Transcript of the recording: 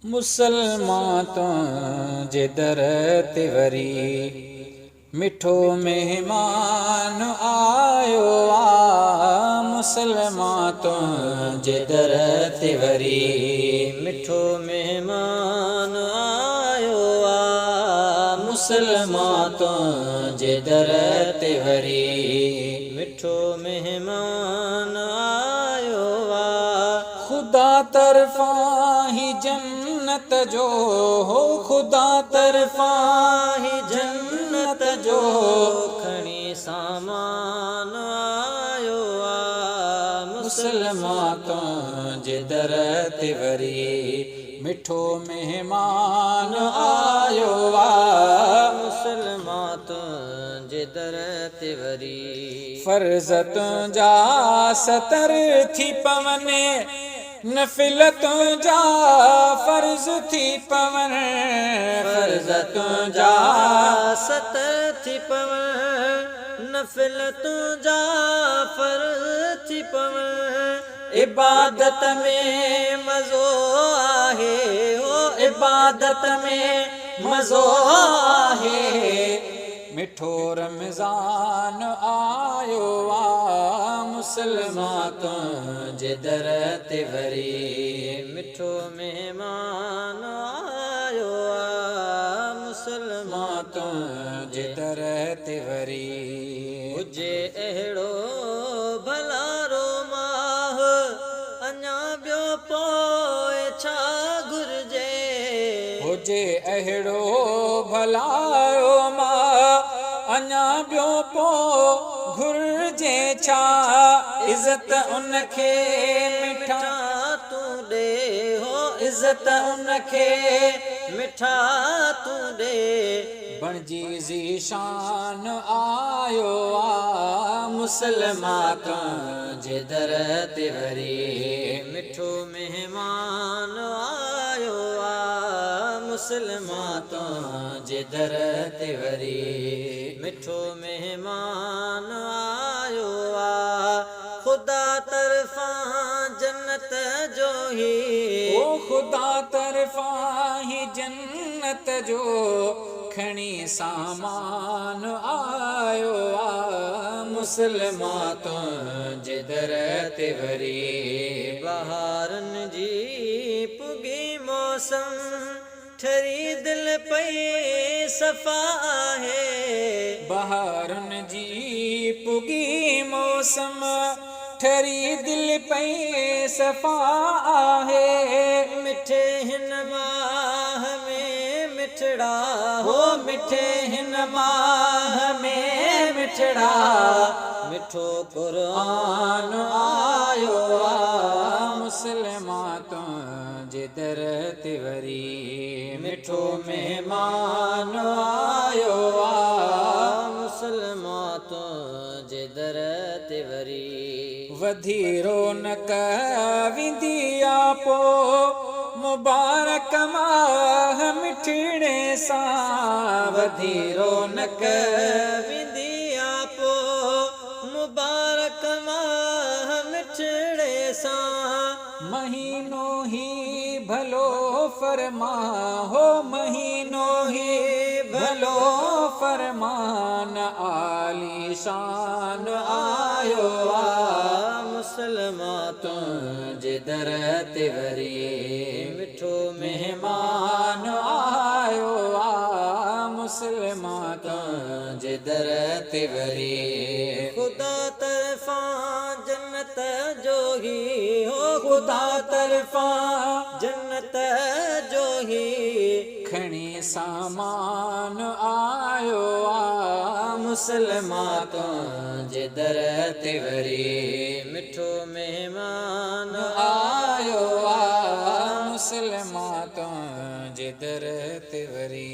मुसलमान तुंहिंजे दर ते वरी मिठो महिमान आयो आ। मुसलमान तुंहिंजे दर ते वरी मिठो महिमान आयो आ। मुसलमान तुंहिंजे दर ते वरी मिठो महिमान आयो आ। खुदा तरफ़ां ही जन्नत जो हो, खुदा तरफ़ां ही जन्नत जो खणी सामान आयो आ। मुसलमान तुंहिंजे दर ते वरी मिठो महिमान आयो आ। मुसलमान तुंहिंजे दर ते वरी फर्ज़ तुंहिंजा सतर थी पवनि, नफ़िल तुंहिंजा फर्ज़ थी पवनि। फर्ज़ तुंहिंजा सतर थी पवनि, नफ़िल तुंहिंजा फर्ज़ थी पवनि। इबादत में मज़ो आहे हो, इबादत में मज़ो आहे। मिठो रमज़ान आयो आ। मुसलमान तुंहिंजे दर ते वरी मिठो महिमान आयो आ। मुसलमान तुंहिंजे दर ते वरी हुजे अहिड़ो भलारो माह, अञा ॿियो पोइ छा घुरिजे। हुजे अहिड़ो भलारो मां, अञा ॿियो पोइ घुरिजे छा। इज़त उनखे मिठा तूं ॾे हो, इज़त उनखे मिठा तूं ॾे। बणिजी ज़ीशान आयो आ। मुसलमान तुंहिंजे दर ते वरी मिठो महिमान आयो आ। मुसलमान तुंहिंजे दर ते वरी मिठो महिमान आयो आ। खुदा तरफ़ां जन्नत जो ही ओ खुदा तरफ़ां ही जन्नत जो खणी सामान आयो आ। मुसलमान तुंहिंजे दर ते वरी बहारनि जी पुगी मौसम, ठरी दिलि पई सफ़ा आहे। बहारनि जी पुगी मौसम, ठरी दिलि पई सफ़ा आहे। मिठे हिन माह में मिठड़ा हो, मिठे हिन माह में मिठड़ा मिठो क़ुर्आन आयो आ। मुसलमान तुंहिंजे दर ते वरी मिठो महिमान आयो आ। मुसलमान तुंहिंजे दर ते वरी वधी रौनक विंदी आ पोइ मुबारक माह मिठड़े सां। वधी रौनक विंदी आ पोइ मुबारक माह मिठड़े सां। महीनो ही भलो फरमा हो, महीनो ही भलो फरमान आलीशान आयो आ। मुसलमान तुंहिंजे दर ते वरी मिठो महिमान आयो आ। मुसलमान तुंहिंजे दर ते वरी खुदा तरफ़ां जन्नत जो ही हो, खुदा तरफ़ां जन्नत जो ही खणी सामान आयो आ। मुसलमान तुंहिंजे दर ते वरी मिठो महिमान आयो आ। मुसलमान तुंहिंजे दर ते वरी